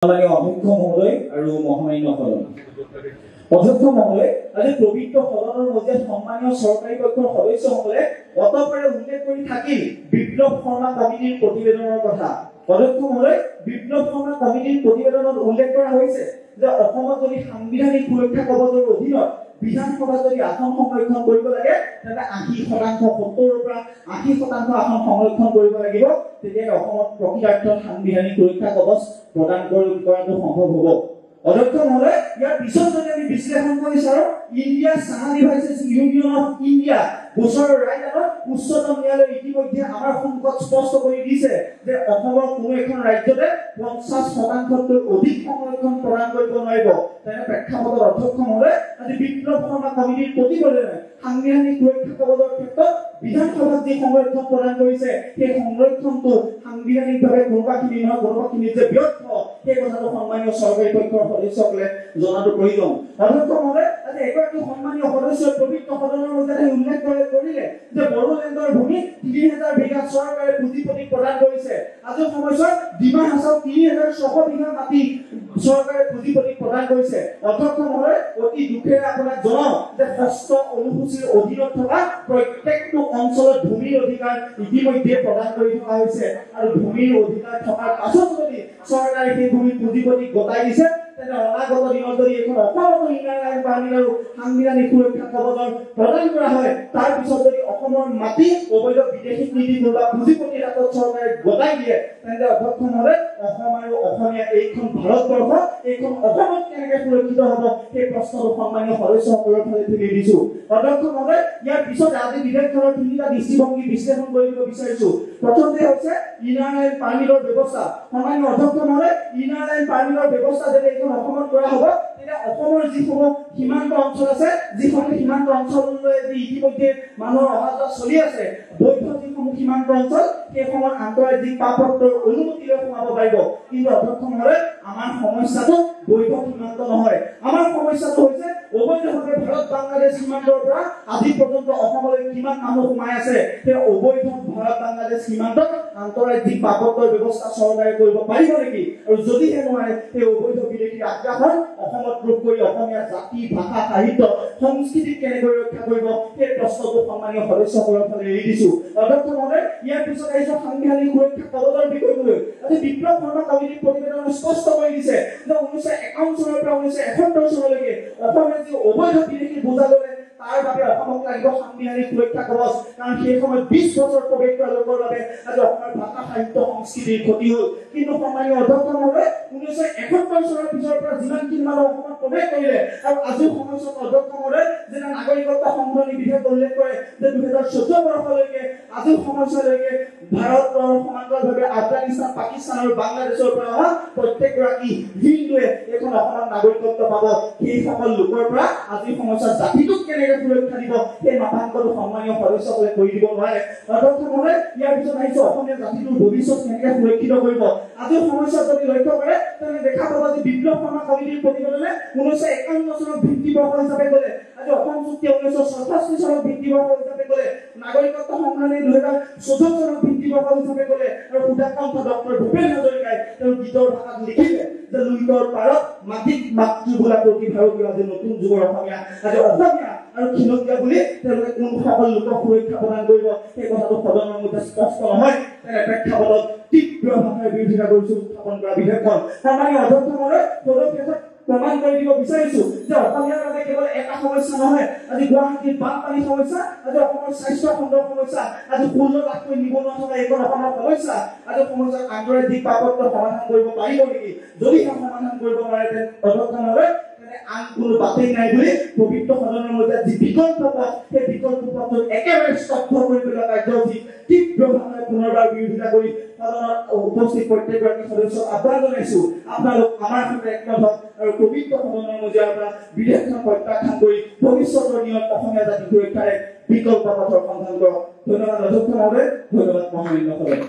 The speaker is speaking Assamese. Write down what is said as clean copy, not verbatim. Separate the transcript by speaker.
Speaker 1: অধ্যক্ষ মহোদয় আৰু মহামান্য সদন অধ্যক্ষ মহোদয় আজি পবিত্ৰ সদনৰ মজিয়াত সন্মানীয় চৰকাৰী পক্ষৰ সদস্যসকলে অতপৰে উল্লেখ কৰি থাকিল বিপ্লৱ শৰ্মা কমিটিৰ প্ৰতিবেদনৰ কথা। অধ্যক্ষ মহোদয়, বিপ্লৱ শৰ্মা কমিটিৰ প্ৰতিবেদনত উল্লেখ কৰা হৈছে যে অসমত যদি সাংবিধানিক সুৰক্ষা কবচৰ অধীনত বিধানসভা যদি আসন সংৰক্ষণ কৰিব লাগে তেন্তে 80% 70ৰ পৰা 80% আসন সংৰক্ষণ কৰিব লাগিব, তেতিয়া অসমত প্ৰকৃতাৰ্থত সাংবিধানিক সুৰক্ষা কবচ প্ৰদান কৰাটো সম্ভৱ হ'ব। অধ্যক্ষ মহোদয়, ইয়াৰ পিছত যদি আমি বিশ্লেষণ কৰি চাওঁ, India Sahani versus union of India গোচৰৰ ৰায়দানত উচ্চতম ন্যায়ালয়ে ইতিমধ্যে আমাৰ সন্মুখত স্পষ্ট কৰি দিছে যে অসমৰ কোনো এখন ৰাজ্যতে 50%তকৈ অধিক সংৰক্ষণ প্ৰদান কৰিব নোৱাৰিব। তেনে প্ৰেক্ষাপটত অধ্যক্ষ মহোদয়, আজি বিপ্লৱ শৰ্মা কমিটিৰ প্ৰতিবেদনে সাংবিধানিক সুৰক্ষা কবচৰ ক্ষেত্ৰত বিধানসভাত যি সংৰক্ষণ প্ৰদান কৰিছে সেই সংৰক্ষণটো সাংবিধানিকভাৱে কোনোবাখিনি নহয় কোনোবাখিনি যে ব্যৰ্থ সেই কথাটো সন্মানীয় চৰকাৰী পক্ষৰ সদস্যসকলে জনাটো প্ৰয়োজন। অধ্যক্ষ মহোদয়, আজি এগৰাকী সন্মানীয় সদস্যই পবিত্ৰ সদনৰ মজিয়াত উল্লেখ কৰিলে যে বড়োলেণ্ডৰ ভূমি 3000 বিঘা চৰকাৰে পুঁজিপতি প্ৰদান কৰিছে। আজিৰ সময়ছোৱাত ডিমা হাছাও 3600 বিঘা মাটি চৰকাৰে পুঁজিপতি প্ৰদান কৰিছে। অধ্যক্ষ মহোদয়, অতি দুখেৰে আপোনাক জনাওঁ যে 6ষ্ঠ অনুসূচীৰ অধীনত থকা প্ৰত্যেকটো অঞ্চলত ভূমিৰ অধিকাৰ ইতিমধ্যে প্ৰদান কৰি থকা হৈছে আৰু ভূমিৰ অধিকাৰ থকাৰ পাছত যদি চৰকাৰে সেই ভূমি পুঁজিপতি গতাই দিছে তেনে অনাগত দিনত যদি এখন অসমতো ইনাৰ লাইন পাৰ্মিট আৰু সাংবিধানিক সুৰক্ষা কবচৰ প্ৰদান কৰা হয়, তাৰ পিছত যদি অসমৰ মাটি অবৈধ বিদেশী নীতি বা পুঁজিপতিৰ হাতত চৰকাৰে গতাই দিয়ে তেন্তে অধ্যক্ষ মহোদয়, অসম আৰু অসমীয়া এইখন ভাৰতবৰ্ষ এইখন অসমত কেনেকৈ সুৰক্ষিত হ'ব সেই প্ৰশ্নটো সন্মানীয় সদস্যসকলৰ ফালে তুলি দিছো। অধ্যক্ষ মহোদয়, ইয়াৰ পিছত আজি বিধেয়কখনৰ 3টা দৃষ্টিভংগী বিশ্লেষণ কৰিব বিচাৰিছো। প্ৰথমতে হৈছে ইনাৰ লাইন পাৰ্মিটৰ ব্যৱস্থা। সন্মানীয় অধ্যক্ষ মহোদয়, ইনাৰ লাইন পাৰ্মিটৰ ব্যৱস্থা যদি এইখন অসমত কৰা হ'ব তেতিয়া অসমৰ যিসমূহ সীমান্ত অঞ্চল আছে, যিসমূহ সীমান্ত অঞ্চললৈ ইতিমধ্যে মানুহৰ অহা যোৱা চলি আছে, বৈধ যিসমূহ সীমান্ত অঞ্চল সেইসমূহত আন্তঃৰাজ্যিক পাছপৰ্টৰ অনুমতি লৈ সোমাব পাৰিব। কিন্তু অধ্যক্ষ মহোদয়, আমাৰ সমস্যাটো বৈধ সীমান্ত নহয়, আমাৰ সমস্যাটো হৈছে অবৈধভাৱে ভাৰত বাংলাদেশ সীমান্তৰ পৰা আজি পৰ্যন্ত অসমলৈ কিমান মানুহ সোমাই আছে। সেই অবৈধ ভাৰত বাংলাদেশ সীমান্তত আন্তঃৰাজ্যিক পাছপৰ্টৰ ব্যৱস্থা চৰকাৰে কৰিব পাৰিব নেকি? আৰু যদিহে নোৱাৰে সেই অবৈধ বিদেশী আগ্ৰাসন অসমত ৰোধ কৰি অসমীয়া জাতি ভাষা সাহিত্য সংস্কৃতি কেনেকৈ ৰক্ষা কৰিব সেই প্ৰশ্নটো সন্মানীয় সদস্যসকলৰ ফালে এৰি দিছো। অধ্যক্ষ মহোদয়, ইয়াৰ পিছত আহিছো সাংবিধানিক সুৰক্ষা কবচৰ বিষয়লৈ। আজি বিপ্লৱ শৰ্মা কমিটিৰ প্ৰতিবেদনত স্পষ্ট কৰি দিছে যে 1951 চনৰ পৰা 1971 চনলৈকে অসমে যি অবৈধ বিদেশী বোজা ল'লে তাৰ বাবে অসমক লাগিব সাংবিধানিক সুৰক্ষা কবচ, কাৰণ সেই সময়ত 20 বছৰ প্ৰৱেশ কৰা লোকৰ বাবে আজি অসমৰ ভাষা সাহিত্য সংস্কৃতিৰ ক্ষতি হ'ল। কিন্তু সন্মানীয় অধ্যক্ষ মহোদয়, 1971 চনৰ পিছৰ পৰা যিমানখিনি মানুহ অসমত প্ৰৱেশ কৰিলে আৰু আজিৰ সময়ছোৱাত অধ্যক্ষ মহোদয় যেনে নাগৰিকত্ব সংশোধনী বিধেয়ক উল্লেখ কৰে যে 2014 বৰ্ষলৈকে আজিৰ সময়ছোৱালৈকে ভাৰতৰ সমান্তৰালভাৱে আফগানিস্তান, পাকিস্তান আৰু বাংলাদেশৰ পৰা অহা প্ৰত্যেকগৰাকী হিন্দুৱে এখন অসমৰ নাগৰিকত্ব পাব। সেই সকল লোকৰ পৰা আজিৰ সময়ছোৱাত জাতিটোক কেনেকৈ সুৰক্ষা দিব সেই মাথাংকটো সন্মানীয় সদস্যসকলে কৰি দিব নোৱাৰে। অধ্যক্ষ মহোদয়, ইয়াৰ পিছত আহিছো অসমীয়া জাতিটোৰ ভৱিষ্যত কেনেকৈ সুৰক্ষিত কৰিব। আজিৰ সমস্যাত যদি লক্ষ্য কৰে তেন্তে দেখা পাব যে বিপ্লৱ শৰ্মা কমিটিৰ প্ৰতিবেদনে 1951 চনক ভিত্তিবৰ্ষ হিচাপে ক'লে, আজি অসম চুক্তি 1967 চনক ভিত্তিবৰ্ষ হিচাপে ক'লে, নাগৰিকত্ব সংশোধনী 2014 চনক ভিত্তিবৰ্ষ হিচাপে ক'লে আৰু সুধাকান্ত ডক্টৰ ভূপেন হাজৰিকাই তেওঁৰ গীতৰ ভাষাত লিখিলে যে লুইতৰ পাৰত মাটিত মাতৃবোলা প্ৰতি ভাৰতীয় আজি নতুন যুগৰ অসমীয়া, আজি অসমীয়া আৰু খিলঞ্জীয়া বুলি তেওঁলোকে কোন সকল লোকক সুৰক্ষা প্ৰদান কৰিব সেই কথাটো সদনৰ মধ্যে স্পষ্ট নহয়। তেনে প্ৰেক্ষাপটত তীব্ৰ ভাষাৰে বিৰোধিতা কৰিছো উত্থাপন কৰা বিধেয়কখন। সন্মানীয় অধ্যক্ষ মহোদয়, প্ৰমাণ কৰি দিব বিচাৰিছো যে অসমীয়াৰ বাবে কেৱল এটা সমস্যা নহয়, আজি গুৱাহাটীৰ বানপানী সমস্যা, আজি অসমৰ স্বাস্থ্য খণ্ডৰ সমস্যা, আজি 16 লাখকৈ নিবনুৱা থকা এইখন অসমৰ সমস্যা, আজি সমস্যাৰ আন্তঃৰাজ্যিক পাছপৰ্ট সমাধান কৰিব পাৰিব নেকি? যদি সমাধান কৰিব নোৱাৰে তেন্তে অধ্যক্ষ মহোদয় আন কোনো বাটেই নাই বুলি পবিত্ৰ সদনৰ মধ্যে যি বিকল্প পথ সেই বিকল্প পথটো একেবাৰে স্তব্ধ কৰি পেলোৱা কাৰ্যসূচী তীব্ৰ ভাৱে পুনৰবাৰ বিৰোধিতা কৰি সদনত উপস্থিত প্ৰত্যেকগৰাকী সদস্যক আহ্বান জনাইছো আপোনালোক আমাৰ সৈতে একমত হওক আৰু পবিত্ৰ সদনৰ মজিয়াৰ পৰা বিধেয়কখন প্ৰত্যাখ্যান কৰি ভৱিষ্যতৰ দিনত অসমীয়া জাতি সুৰক্ষাৰ এক বিকল্প পথৰ সন্ধান কৰক। ধন্যবাদ অধ্যক্ষ মহোদয়, ধন্যবাদ মহামান্য সদন।